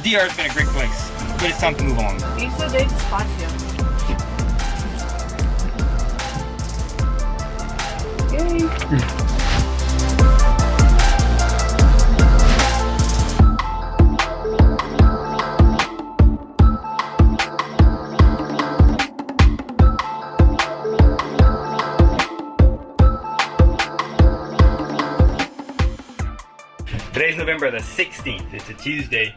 The DR has been a great place, but it's time to move on. Diesel de Despacio. Yay! Today's November the 16th. It's a Tuesday,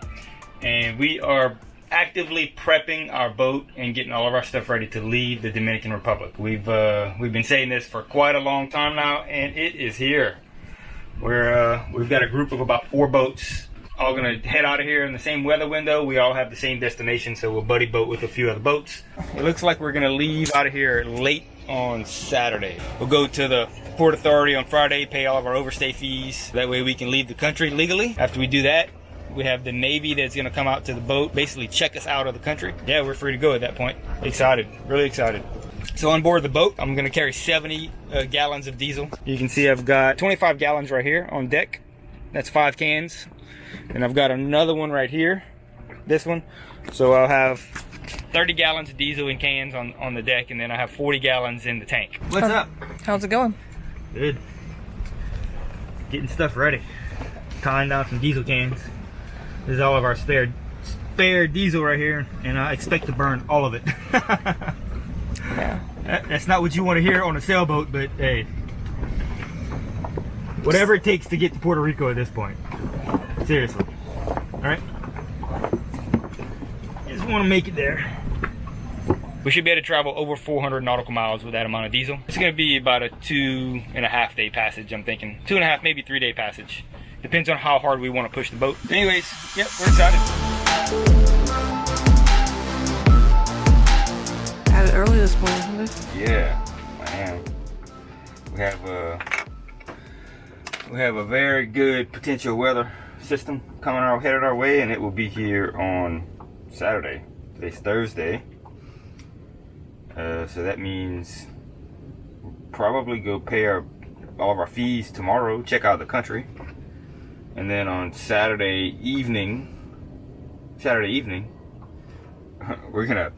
and we are actively prepping our boat and getting all of our stuff ready to leave the Dominican Republic. We've been saying this for quite a long time now, and it is here. We've got a group of about 4 boats, all gonna head out of here in the same weather window. We all have the same destination, so we'll buddy boat with a few other boats. It looks like we're gonna leave out of here late on Saturday. We'll go to the Port Authority on Friday, pay all of our overstay fees. That way we can leave the country legally. After we do that, we have the Navy that's gonna come out to the boat, basically check us out of the country. Yeah, we're free to go at that point. Excited, really excited. So on board the boat, I'm gonna carry 70 gallons of diesel. You can see I've got 25 gallons right here on deck. That's 5 cans. And I've got another one right here, this one. So I'll have 30 gallons of diesel in cans on the deck, and then I have 40 gallons in the tank. What's up? How's it going? Good. Getting stuff ready. Tying down some diesel cans. This is all of our spare diesel right here, and I expect to burn all of it. Yeah. That's not what you want to hear on a sailboat, but hey, whatever it takes to get to Puerto Rico at this point. Seriously. All right. Just want to make it there. We should be able to travel over 400 nautical miles with that amount of diesel. It's going to be about a 2.5 day passage, I'm thinking. 2.5, maybe 3 day passage. Depends on how hard we want to push the boat. Anyways, yep, we're excited. Had it early this morning, isn't it? Yeah, I am. We have a very good potential weather system headed our way, and it will be here on Saturday. Today's Thursday. So that means we'll probably go pay all of our fees tomorrow, check out the country, and then on Saturday evening, we're gonna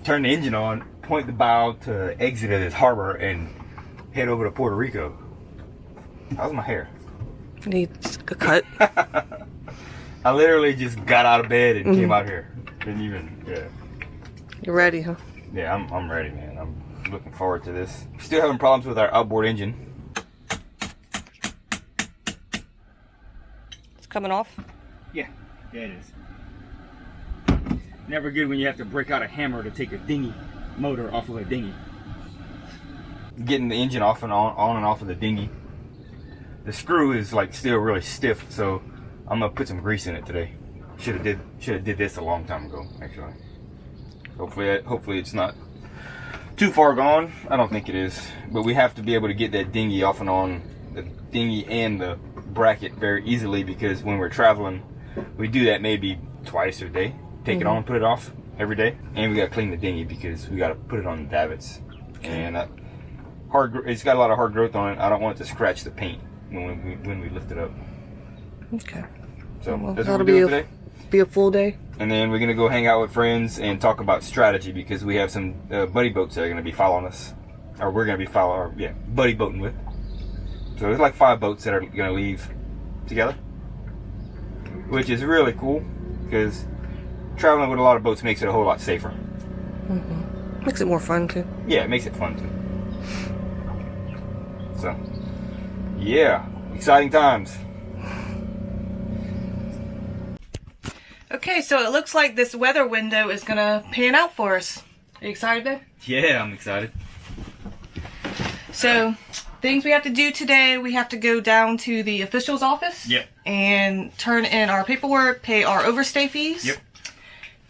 turn the engine on, point the bow to exit this harbor, and head over to Puerto Rico. How's my hair? Needs a cut. I literally just got out of bed and came out here. Didn't even, yeah. You're ready, huh? Yeah, I'm ready, man. I'm looking forward to this. Still having problems with our outboard engine. It's coming off? Yeah, it is. Never good when you have to break out a hammer to take a dinghy motor off of a dinghy. Getting the engine off and on and off of the dinghy. The screw is like still really stiff, so I'm gonna put some grease in it today. Should have did this a long time ago, actually. Hopefully it's not too far gone. I don't think it is, but we have to be able to get that dinghy off and on, the dinghy and the bracket, very easily, because when we're traveling, we do that maybe twice a day. Take it on, put it off every day, and we gotta clean the dinghy because we gotta put it on the davits. And it's got a lot of hard growth on it. I don't want it to scratch the paint when we lift it up. Okay. So Well, that's what we're doing today. Be a full day. And then we're gonna go hang out with friends and talk about strategy, because we have some buddy boats that are gonna be following us, or we're gonna be buddy boating with. So there's like 5 boats that are gonna leave together, which is really cool because traveling with a lot of boats makes it a whole lot safer. Makes it more fun too. Yeah, it makes it fun too. So, yeah, exciting times. Okay, so it looks like this weather window is gonna pan out for us. Are you excited, babe? Yeah, I'm excited. So, things we have to do today, we have to go down to the official's office. Yep. And turn in our paperwork, pay our overstay fees. Yep.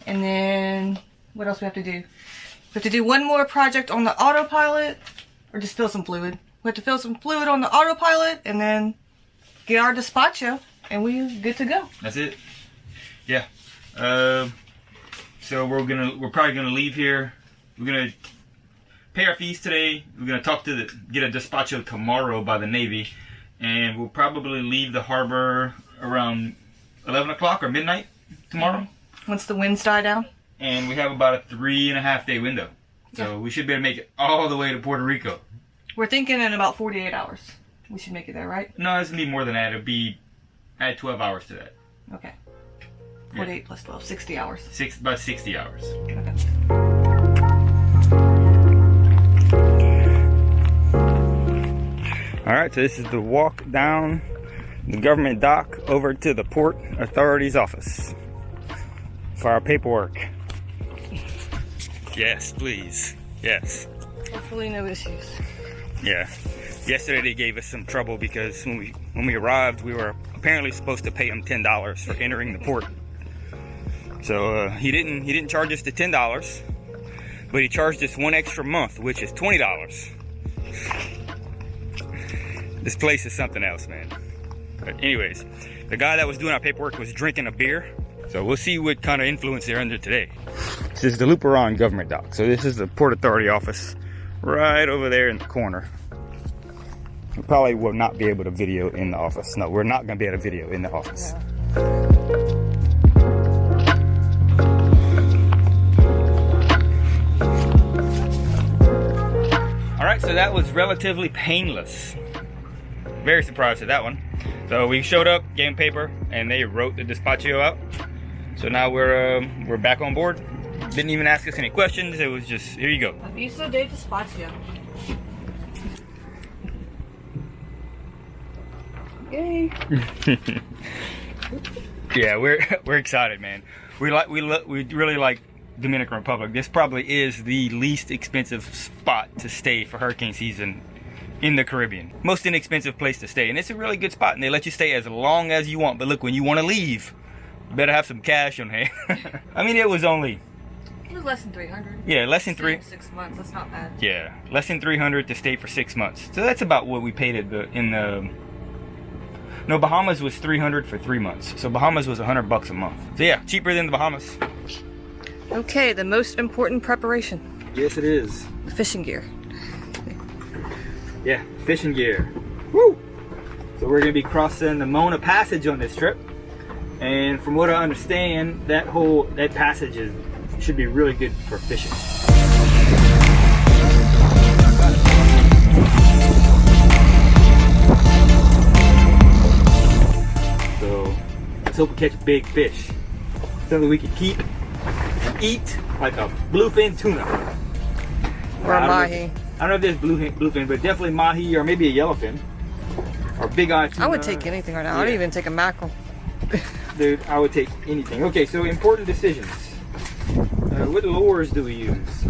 And then, what else we have to do? We have to do one more project on the autopilot, or just fill some fluid. We have to fill some fluid on the autopilot, and then get our despacho, and we're good to go. That's it. Yeah. So we're probably gonna leave here. We're gonna pay our fees today. We're gonna get a despacho tomorrow by the Navy, and we'll probably leave the harbor around 11 o'clock or midnight tomorrow. once the winds die down. And we have about a 3.5 day window. So we should be able to make it all the way to Puerto Rico. We're thinking in about 48 hours. We should make it there, right? No, it's going to be more than that. It'll be, add 12 hours to that. Okay. 48 plus 12, 60 hours. About 60 hours. Okay. Alright, so this is the walk down the government dock over to the Port Authority's office for our paperwork. Yes, please. Yes. Hopefully no issues. Yeah. Yesterday they gave us some trouble because when we arrived, we were apparently supposed to pay him $10 for entering the port. So he didn't charge us the $10, but he charged us one extra month, which is $20. This place is something else, man. But anyways, the guy that was doing our paperwork was drinking a beer. So we'll see what kind of influence they're under today. This is the Luperon government dock. So this is the Port Authority office right over there in the corner. We probably will not be able to video in the office. No, we're not going to be able to video in the office. Yeah. All right, so that was relatively painless. Very surprised at that one. So we showed up, gave them paper, and they wrote the despacho out. So now we're back on board. Didn't even ask us any questions. It was just, here you go. Aviso de despacho. Yay. Yeah, we're excited, man. We really like Dominican Republic. This probably is the least expensive spot to stay for hurricane season in the Caribbean. Most inexpensive place to stay, and it's a really good spot, and they let you stay as long as you want. But look, when you want to leave, you better have some cash on hand. I mean, it was less than 300. Yeah, less than 6 months. That's not bad. Yeah, less than 300 to stay for 6 months. So that's about what we paid no, Bahamas was 300 for 3 months. So Bahamas was $100 a month. So yeah, cheaper than the Bahamas. Okay, the most important preparation. Yes, it is. Fishing gear. Yeah, fishing gear. Woo! So we're gonna be crossing the Mona Passage on this trip, and from what I understand, that passage should be really good for fishing. So let's hope we catch big fish, something we can keep and eat, like a bluefin tuna. Or a mahi. I don't know if there's bluefin, but definitely mahi or maybe a yellowfin. Or big eye tuna. I would take anything right now. Yeah. I'd even take a mackerel. Dude, I would take anything. Okay, so important decisions. What lures do we use?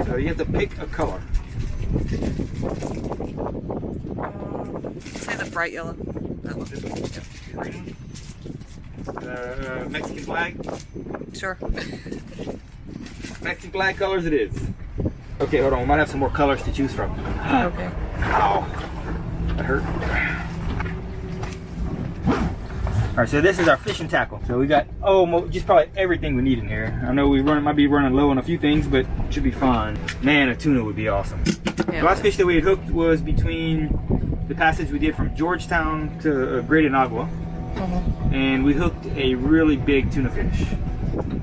So you have to pick a color. Say the bright yellow. That one. This one? Green. Mexican flag? Sure. Mexican flag colors it is. Okay, hold on. We might have some more colors to choose from. Okay. Ow. That hurt. Alright, so this is our fishing tackle. So we got just probably everything we need in here. I know we might be running low on a few things, but it should be fine. Man, a tuna would be awesome. Yeah, the last fish that we had hooked was between the passage we did from Georgetown to Great Inagua. And we hooked a really big tuna fish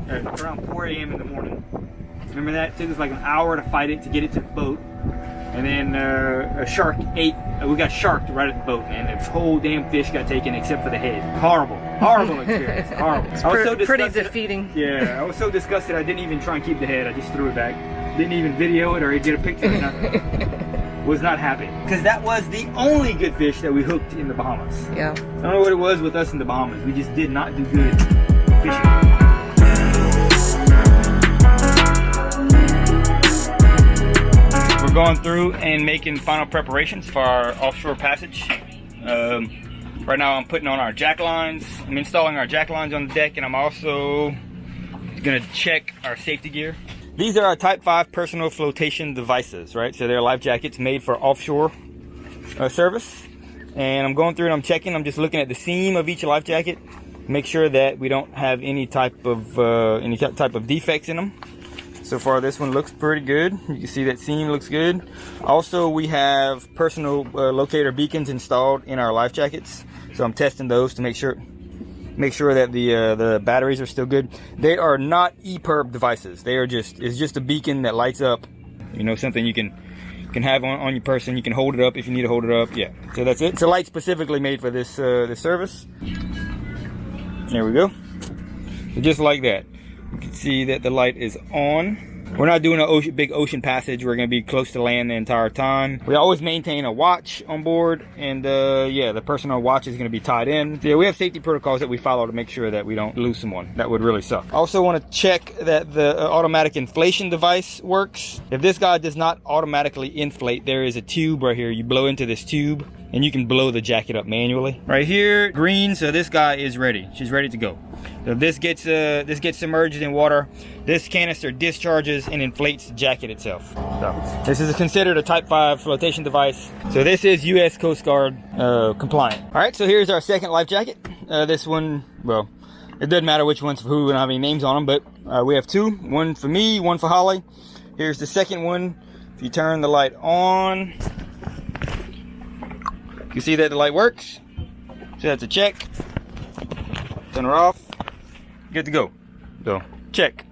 at around 4 a.m. in the morning. Remember that? It took us like an hour to fight it to get it to the boat. And then a shark ate, we got sharked right at the boat, and the whole damn fish got taken except for the head. Horrible experience, horrible. It's pretty defeating. Yeah, I was so disgusted I didn't even try and keep the head, I just threw it back. Didn't even video it or get a picture or nothing. Was not happy. Because that was the only good fish that we hooked in the Bahamas. Yeah. I don't know what it was with us in the Bahamas, we just did not do good fishing. We're going through and making final preparations for our offshore passage. Right now I'm putting on our jack lines. I'm installing our jack lines on the deck, and I'm also gonna check our safety gear. These are our Type 5 personal flotation devices, right? So they're life jackets made for offshore service. And I'm going through and I'm checking. I'm just looking at the seam of each life jacket, make sure that we don't have any type of defects in them. So far this one looks pretty good. You can see that seam looks good. Also, we have personal locator beacons installed in our life jackets. So I'm testing those to make sure make sure that the batteries are still good. They are not EPIRB devices. They are it's just a beacon that lights up. You know, something you can have on your person. You can hold it up if you need to hold it up. Yeah, so that's it. It's a light specifically made for this this service. There we go. So just like that, you can see that the light is on. We're not doing a big ocean passage. We're going to be close to land the entire time. We always maintain a watch on board, and yeah, the person on watch is going to be tied in. So yeah, we have safety protocols that we follow to make sure that we don't lose someone. That would really suck. Also want to check that the automatic inflation device works. If this guy does not automatically inflate, there is a tube right here. You blow into this tube, and you can blow the jacket up manually. Right here, green, so this guy is ready. She's ready to go. So if this gets submerged in water, this canister discharges and inflates the jacket itself. So this is considered a Type 5 flotation device. So this is U.S. Coast Guard compliant. All right, so here's our second life jacket. This one, well, it doesn't matter which one's for who. We don't have any names on them, but we have two. One for me, one for Holly. Here's the second one. If you turn the light on, you see that the light works. So that's a check. Turn her off. Good to go. So check.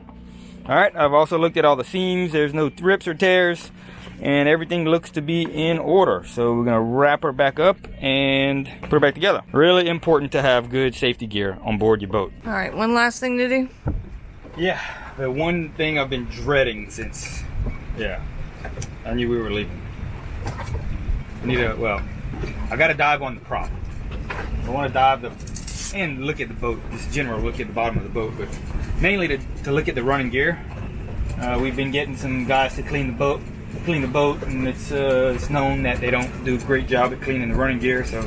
All right, I've also looked at all the seams. There's no rips or tears, and everything looks to be in order. So we're gonna wrap her back up and put her back together. Really important to have good safety gear on board your boat. All right, one last thing to do. Yeah, the one thing I've been dreading since, yeah, I knew we were leaving. I gotta dive on the prop. I wanna dive and look at the boat, just general look at the bottom of the boat, but mainly to look at the running gear. We've been getting some guys to clean the boat, and it's known that they don't do a great job at cleaning the running gear. So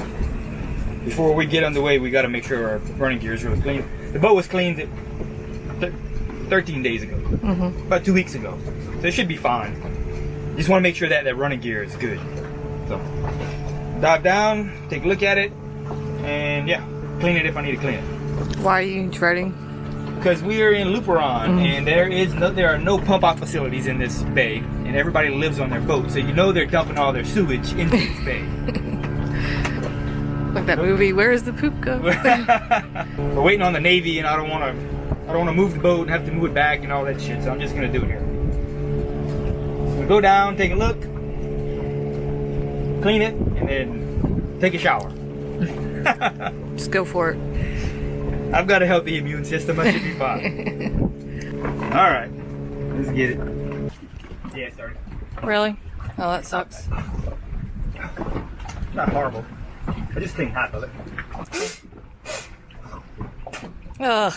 before we get underway, we got to make sure our running gear is really clean. The boat was cleaned 13 days ago, about 2 weeks ago, so it should be fine. Just want to make sure that running gear is good. So dive down, take a look at it, and yeah, clean it if I need to clean it. Why are you dreading? Because we are in Luperon, and there are no pump out facilities in this bay, and everybody lives on their boat, so you know they're dumping all their sewage into this bay. Like that movie, Where Does the Poop Go? We're waiting on the Navy, and I don't want to move the boat and have to move it back and all that shit, so I'm just gonna do it here. So we go down, take a look, clean it, and then take a shower. Just go for it. I've got a healthy immune system. I should be fine. All right, let's get it. Yeah, it started. Really? Oh, that sucks. Not horrible. I just cleaned half of it. Ugh.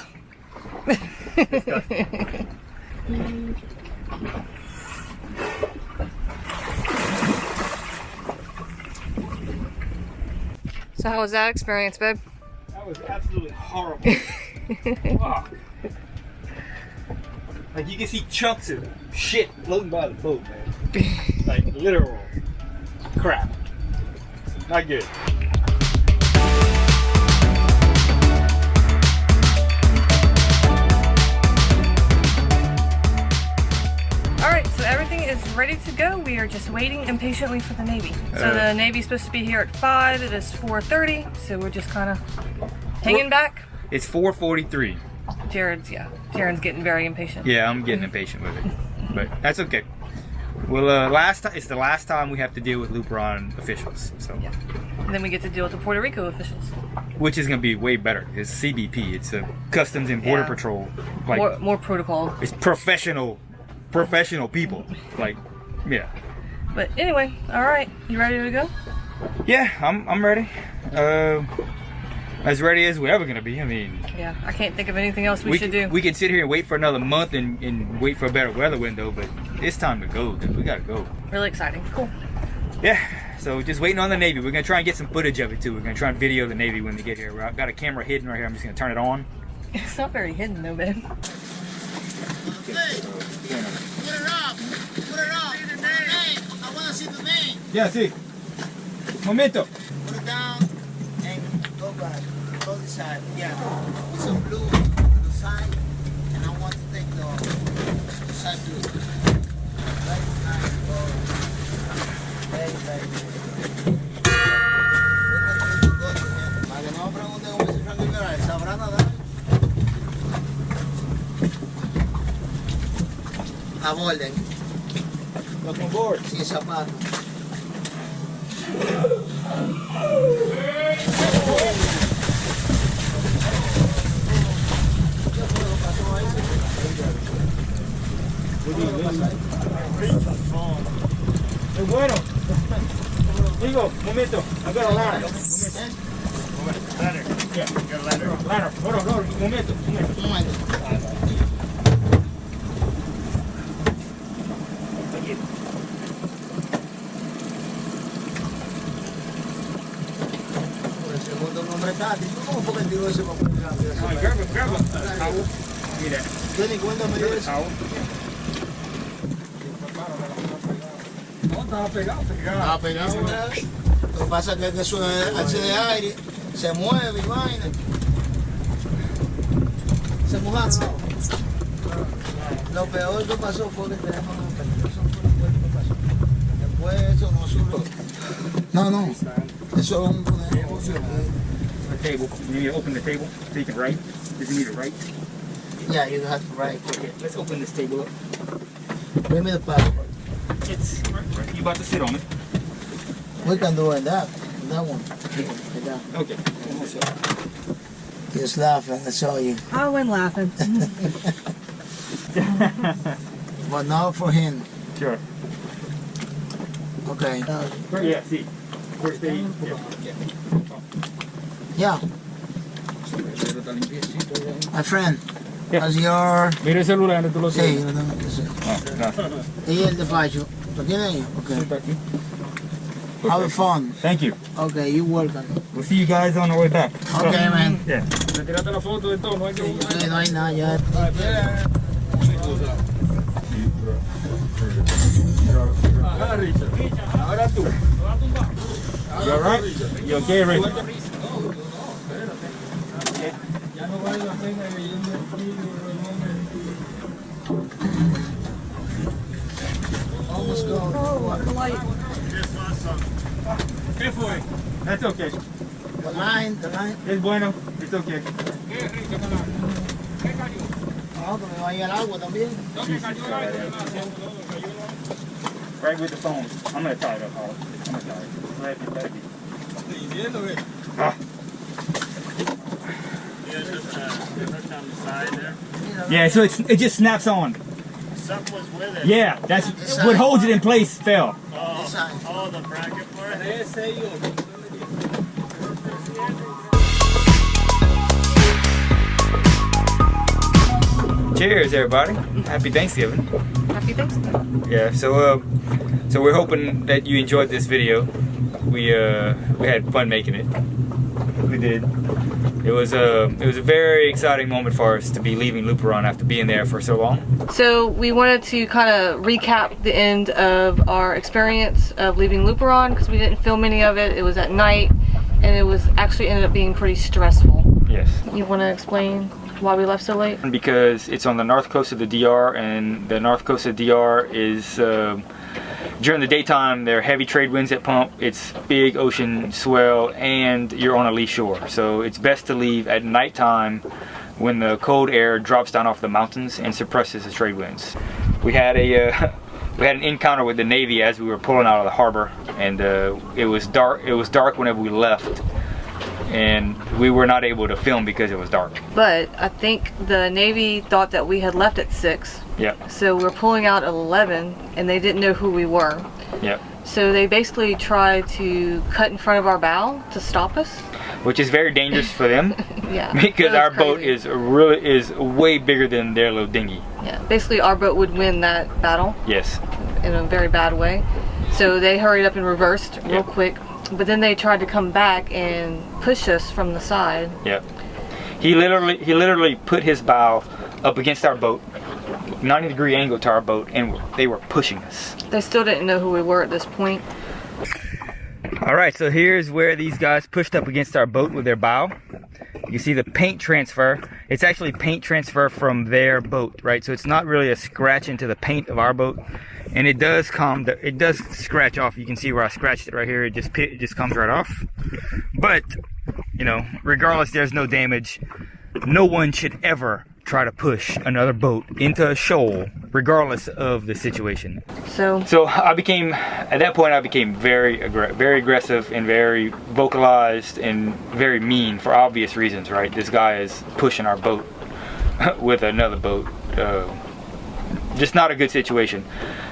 So how was that experience, babe? That was absolutely horrible. Wow. Like you can see chunks of shit floating by the boat, man. Like literal crap. Not good. Alright, so everything is ready to go. We are just waiting impatiently for the Navy. So the Navy's supposed to be here at 5. It is 4:30, so we're just kind of hanging back. It's 4:43. Jaren's getting very impatient. Yeah, I'm getting impatient with it. But that's okay. Well, it's the last time we have to deal with Luperon officials. So yeah. And then we get to deal with the Puerto Rico officials. Which is going to be way better. It's CBP. It's a Customs and Border Patrol. Like, more protocol. It's professional people. Like, yeah. But anyway, all right. You ready to go? Yeah, I'm ready. As ready as we're ever gonna be. I mean, yeah, I can't think of anything else we should do. We could sit here and wait for another month and wait for a better weather window, but it's time to go. We gotta go. Really exciting. Cool. Yeah. So just waiting on the Navy. We're gonna try and get some footage of it too. We're gonna try and video the Navy when they get here. I've got a camera hidden right here. I'm just gonna turn it on. It's not very hidden though, babe. Hey, put it up. Put it up. See the name. I want to see the name. Yeah, sí. Momento. Put it down and go back. Go this side. Yeah. Put some blue on the side. And I want to take the side blue. Very nice. Very good. Para que no pregunte cómo se fue a liberar, sabrá nada. A orden. Welcome aboard. Sin zapatos. Es bueno. Digo, momento. I got a ladder. Ladder. Yeah, got a ladder. Ladder. Hold on, momento. Un momento. El segundo nombre está. ¿Cómo fue que él tiró ese papel rápido? Grab it. Mira. Johnny, cuéntame de eso. No, estaba pegado. Ah, pegado, ¿verdad? Lo que pasa es que eso hace de aire, se mueve y vaina. Se moja, ¿no? Lo peor que pasó fue que tenemos una percusión por el cuerpo que pasó. Después eso no subió. No. Eso es un negocio. The table. You need to open the table so you can write. Does you need to write? Yeah, you have to write. Okay, let's open this table up. Bring me the passport. It's right. You about to sit on it? We can do it that one. Like that. Okay. He's laughing, I saw you. I went laughing. But not for him. Sure. Okay. Yeah, see. First day. Yeah, my friend. Yeah. How's your... Mira el celular, tú lo Sí, yo lo tengo que hacer. Y el despacho. ¿Lo tiene ahí? Okay. Have fun. Thank you. Okay, you're welcome. We'll see you guys on the way back. Okay, man. Yeah. Retírate la foto de todo, no hay que Sí, no hay nada ya. Ahora tú. You alright? You okay, Rick? Almost go. ¿Qué fue? That's okay. The line. Es bueno. It's okay. No, que me vaya el agua también. Right with the phone. I'm gonna tie it up, Howard. I'm gonna tie it. Let it be. Ah. Yeah, so it just snaps on. Something was with it. Yeah, that's what holds it in place. Fell. Oh, the bracket for it? Cheers, everybody! Happy Thanksgiving. Happy Thanksgiving. Yeah, so we're hoping that you enjoyed this video. We had fun making it. We did. It was a very exciting moment for us to be leaving Luperon after being there for so long. So we wanted to kind of recap the end of our experience of leaving Luperon because we didn't film any of it. It was at night and it was actually ended up being pretty stressful. Yes. You want to explain why we left so late? Because it's on the north coast of the DR, and the north coast of the DR is during the daytime there are heavy trade winds that pump, it's big ocean swell, and you're on a lee shore. So it's best to leave at nighttime when the cold air drops down off the mountains and suppresses the trade winds. We had an encounter with the Navy as we were pulling out of the harbor, and it was dark whenever we left, and we were not able to film because it was dark. But I think the Navy thought that we had left at 6. Yep. So we're pulling out at 11 and they didn't know who we were. Yep. So they basically tried to cut in front of our bow to stop us. Which is very dangerous for them. Yeah. Because our boat crazy. is way bigger than their little dinghy. Yeah. Basically our boat would win that battle. Yes. In a very bad way. So they hurried up and reversed real Yep. quick. But then they tried to come back and push us from the side. Yep. He literally put his bow up against our boat, 90-degree angle to our boat, and they were pushing us. They still didn't know who we were at this point. All right, so here's where these guys pushed up against our boat with their bow. You see the paint transfer. It's actually paint transfer from their boat, right? So it's not really a scratch into the paint of our boat, and it does scratch off. You can see where I scratched it right here. It just comes right off. But you know, regardless, there's no damage. No one should ever try to push another boat into a shoal, regardless of the situation. So I became, at that point, I became very aggressive and very vocalized and very mean for obvious reasons, right? This guy is pushing our boat with another boat. Just not a good situation.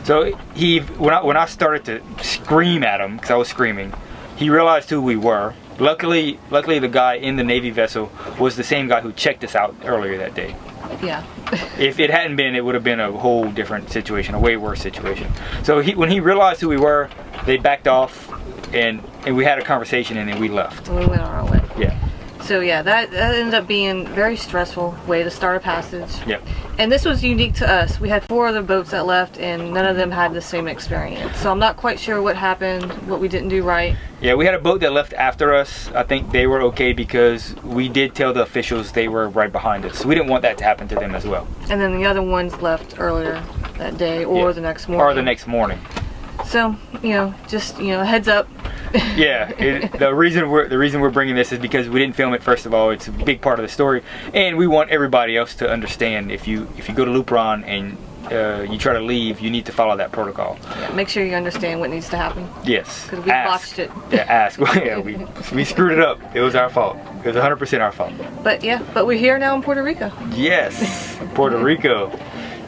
So when I started to scream at him, because I was screaming, he realized who we were. Luckily the guy in the Navy vessel was the same guy who checked us out earlier that day. yeah. If it hadn't been, it would have been a whole different situation, a way worse situation. So when he realized who we were, they backed off, and we had a conversation, and then we left. We went our own way. Yeah. So yeah, that ended up being a very stressful way to start a passage. Yep. And this was unique to us. We had 4 other boats that left, and none of them had the same experience. So I'm not quite sure what happened, what we didn't do right. Yeah, we had a boat that left after us. I think they were okay because we did tell the officials they were right behind us. So we didn't want that to happen to them as well. And then the other ones left earlier that day or the next morning. Or the next morning. So, just, heads up. Yeah, the reason we're bringing this is because we didn't film it. First of all, it's a big part of the story, and we want everybody else to understand. If you go to Luperon and you try to leave, you need to follow that protocol. Yeah, make sure you understand what needs to happen. Yes. Because we botched it. Yeah, ask. Yeah, we screwed it up. It was our fault. It was 100% our fault. But we're here now in Puerto Rico. Yes, Puerto Rico.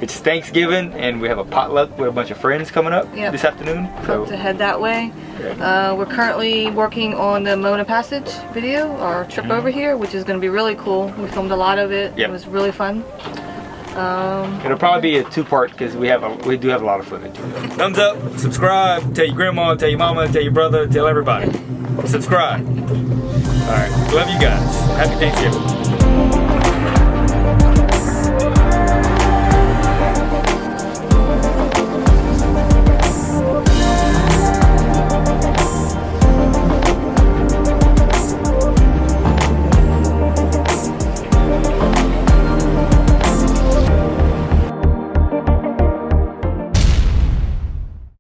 It's Thanksgiving, and we have a potluck with a bunch of friends coming up this afternoon. So to head that way. We're currently working on the Mona Passage video, our trip over here, which is going to be really cool. We filmed a lot of it. Yep. It was really fun. It'll probably be a 2-part because we do have a lot of footage. Thumbs up, subscribe, tell your grandma, tell your mama, tell your brother, tell everybody. Subscribe. All right, love you guys. Happy Thanksgiving.